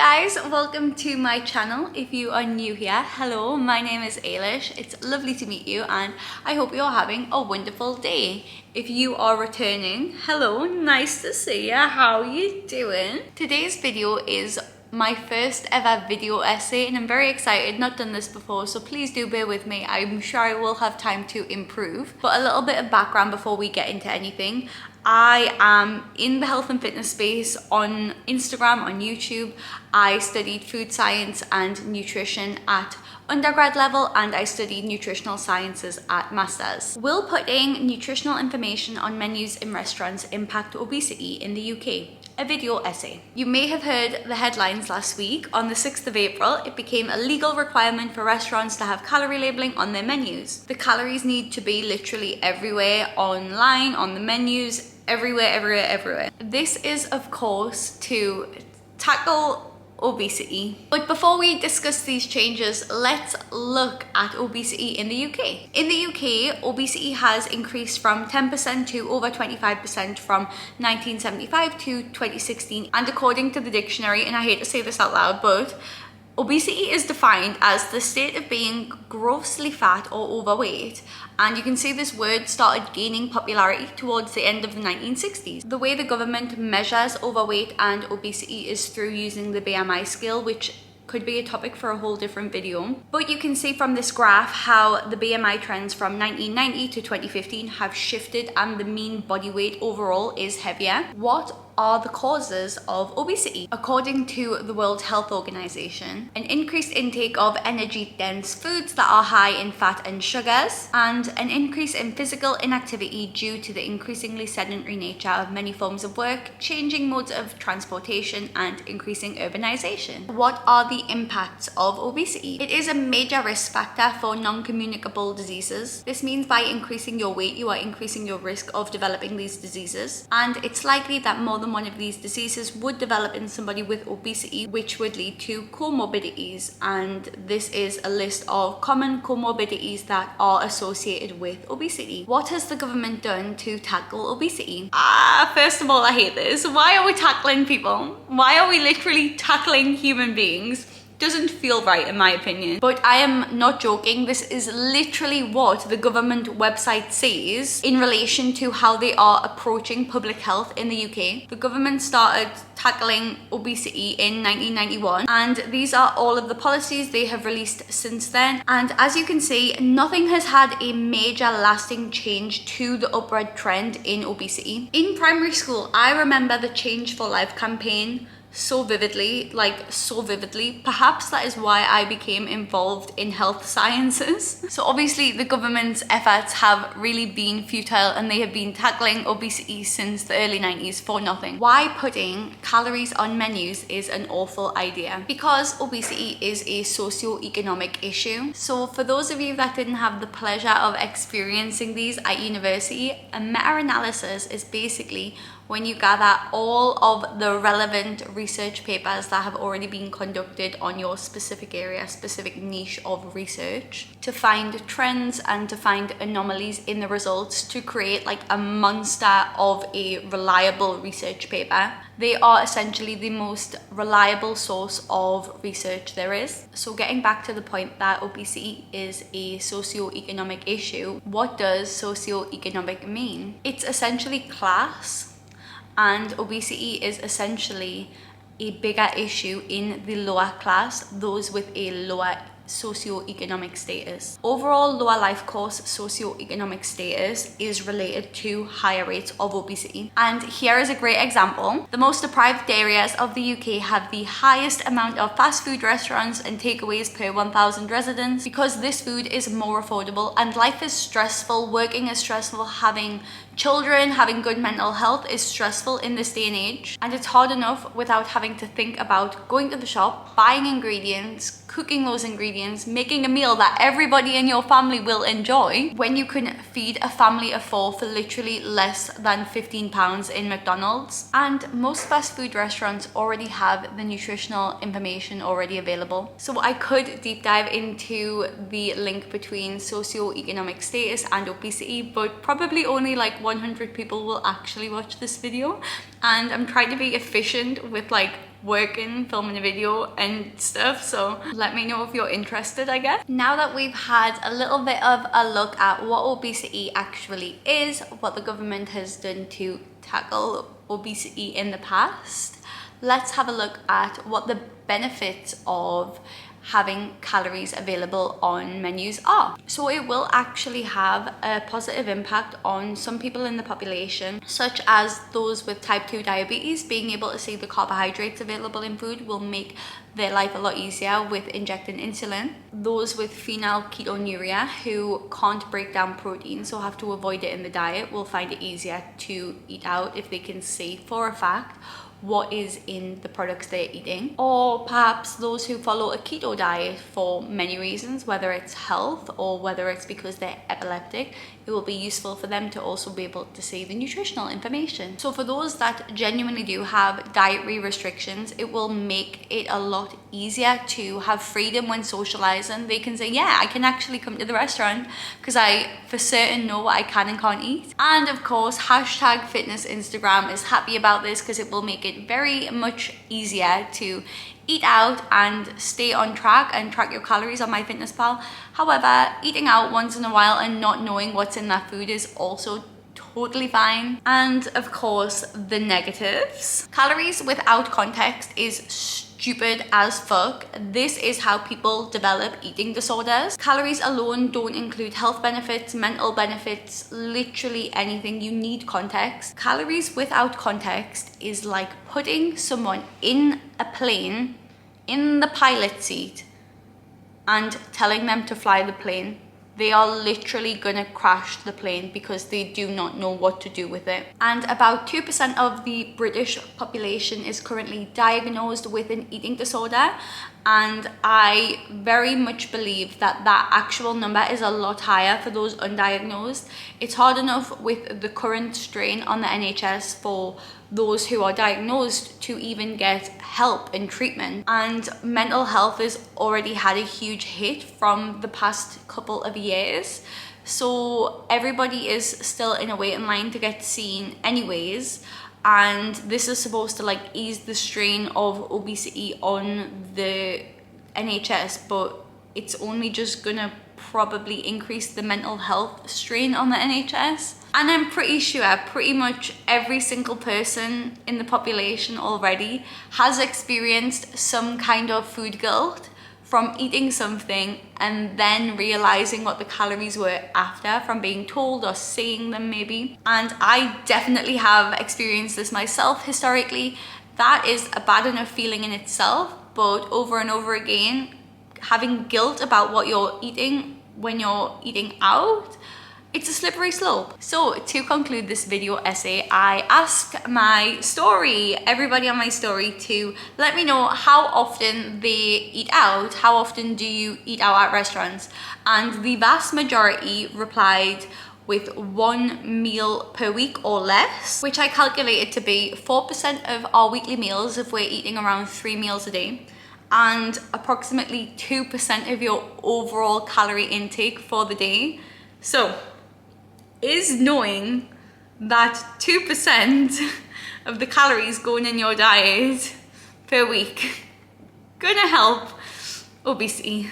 guys, welcome to my channel. If you are new here, hello, my name is Ailish. It's lovely to meet you and I hope you're having a wonderful day. If you are returning, hello, nice to see you. How are you doing? Today's video is my first ever video essay and I'm very excited. Not done this before, so please do bear with me. I'm sure I will have time to improve. But a little bit of background before we get into anything. I am in the health and fitness space on Instagram, on YouTube. I studied food science and nutrition at undergrad level and I studied nutritional sciences at masters. Will putting nutritional information on menus in restaurants impact obesity in the UK? A video essay. You may have heard the headlines last week. On the 6th of April, it became a legal requirement for restaurants to have calorie labeling on their menus. The calories need to be literally everywhere, online, on the menus, everywhere. This is, of course, to tackle obesity. But before we discuss these changes, let's look at obesity in the UK. In the UK, obesity has increased from 10% to over 25% from 1975 to 2016. And according to the dictionary, and I hate to say this out loud, but obesity is defined as the state of being grossly fat or overweight. And you can see this word started gaining popularity towards the end of the 1960s. The way the government measures overweight and obesity is through using the BMI scale, which could be a topic for a whole different video. But you can see from this graph how the BMI trends from 1990 to 2015 have shifted and the mean body weight overall is heavier. What are the causes of obesity? According to the World Health Organization, an increased intake of energy-dense foods that are high in fat and sugars, and an increase in physical inactivity due to the increasingly sedentary nature of many forms of work, changing modes of transportation, and increasing urbanization. What are the impacts of obesity? It is a major risk factor for non-communicable diseases. This means by increasing your weight, you are increasing your risk of developing these diseases, and it's likely that more than one of these diseases would develop in somebody with obesity, which would lead to comorbidities. And this is a list of common comorbidities that are associated with obesity. What has the government done to tackle obesity? First of all, I hate this. Why are we tackling people? Why are we literally tackling human beings? Doesn't feel right in my opinion. But I am not joking. This is literally what the government website says in relation to how they are approaching public health in the UK. The government started tackling obesity in 1991 and these are all of the policies they have released since then. And as you can see, nothing has had a major lasting change to the upward trend in obesity. In primary school, I remember the Change for Life campaign so vividly. Perhaps that is why I became involved in health sciences. So obviously the government's efforts have really been futile and they have been tackling obesity since the early 90s for nothing. Why putting calories on menus is an awful idea? Because obesity is a socioeconomic issue. So for those of you that didn't have the pleasure of experiencing these at university, a meta-analysis is basically when you gather all of the relevant research papers that have already been conducted on your specific area, specific niche of research, to find trends and to find anomalies in the results to create like a monster of a reliable research paper. They are essentially the most reliable source of research there is. So getting back to the point that obesity is a socioeconomic issue, what does socioeconomic mean? It's essentially class. And obesity is essentially a bigger issue in the lower class, those with a lower socioeconomic status. Overall lower life course socioeconomic status is related to higher rates of obesity. And here is a great example. The most deprived areas of the UK have the highest amount of fast food restaurants and takeaways per 1,000 residents because this food is more affordable and life is stressful, working is stressful, having children, having good mental health is stressful in this day and age. And it's hard enough without having to think about going to the shop, buying ingredients, cooking those ingredients, making a meal that everybody in your family will enjoy, when you can feed a family of 4 for literally less than £15 in McDonald's. And most fast food restaurants already have the nutritional information already available. So I could deep dive into the link between socioeconomic status and obesity, but probably only like 100 people will actually watch this video. And I'm trying to be efficient with like working, filming a video and stuff, so let me know if you're interested, I guess. Now that we've had a little bit of a look at what obesity actually is, what the government has done to tackle obesity in the past, let's have a look at what the benefits of having calories available on menus are. So it will actually have a positive impact on some people in the population, such as those with type 2 diabetes. Being able to see the carbohydrates available in food will make their life a lot easier with injecting insulin. Those with phenylketonuria who can't break down protein, so have to avoid it in the diet, will find it easier to eat out if they can see for a fact what is in the products they're eating. Or perhaps those who follow a keto diet for many reasons, whether it's health or whether it's because they're epileptic, it will be useful for them to also be able to see the nutritional information. So for those that genuinely do have dietary restrictions, it will make it a lot easier to have freedom when socializing. They can say, yeah, I can actually come to the restaurant because I for certain know what I can and can't eat. And of course, hashtag fitness Instagram is happy about this because it will make it very much easier to eat out and stay on track and track your calories on MyFitnessPal. However, eating out once in a while and not knowing what's in that food is also totally fine. And of course, the negatives. Calories without context is stupid as fuck. This is how people develop eating disorders. Calories alone don't include health benefits, mental benefits, literally anything. You need context. Calories without context is like putting someone in a plane in the pilot seat and telling them to fly the plane. They are literally gonna crash the plane because they do not know what to do with it. And about 2% of the British population is currently diagnosed with an eating disorder. And I very much believe that that actual number is a lot higher for those undiagnosed. It's hard enough with the current strain on the NHS for those who are diagnosed to even get help and treatment. And mental health has already had a huge hit from the past couple of years. So everybody is still in a waiting line to get seen anyways. And this is supposed to like ease the strain of obesity on the NHS, but it's only just gonna probably increase the mental health strain on the NHS. And I'm pretty sure pretty much every single person in the population already has experienced some kind of food guilt from eating something and then realizing what the calories were after from being told or seeing them maybe. And I definitely have experienced this myself historically. That is a bad enough feeling in itself, but over and over again, having guilt about what you're eating when you're eating out, it's a slippery slope. So to conclude this video essay, I ask everybody on my story to let me know how often they eat out. How often do you eat out at restaurants? And the vast majority replied with 1 meal per week or less, which I calculated to be 4% of our weekly meals if we're eating around 3 meals a day, and approximately 2% of your overall calorie intake for the day. So is knowing that 2% of the calories going in your diet per week gonna help obesity?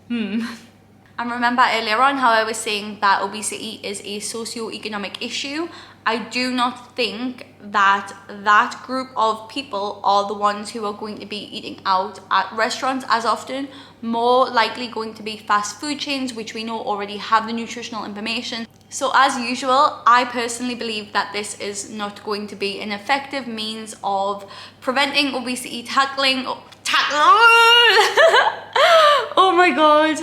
And remember earlier on how I was saying that obesity is a socioeconomic issue. I do not think that that group of people are the ones who are going to be eating out at restaurants as often. More likely going to be fast food chains, which we know already have the nutritional information. So as usual, I personally believe that this is not going to be an effective means of preventing obesity, oh my god,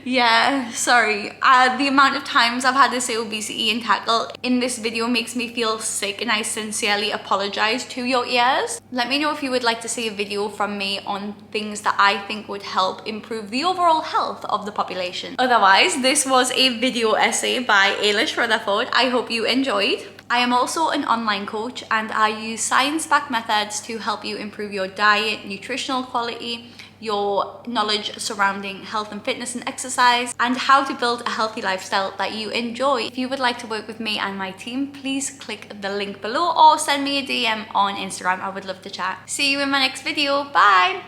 yeah, sorry. The amount of times I've had to say obesity and tackle in this video makes me feel sick, and I sincerely apologize to your ears. Let me know if you would like to see a video from me on things that I think would help improve the overall health of the population. Otherwise, this was a video essay by Ailish Rutherford. I hope you enjoyed. I am also an online coach, and I use science-backed methods to help you improve your diet, nutritional quality, your knowledge surrounding health and fitness and exercise, and how to build a healthy lifestyle that you enjoy. If you would like to work with me and my team, please click the link below or send me a DM on Instagram. I would love to chat. See you in my next video. Bye!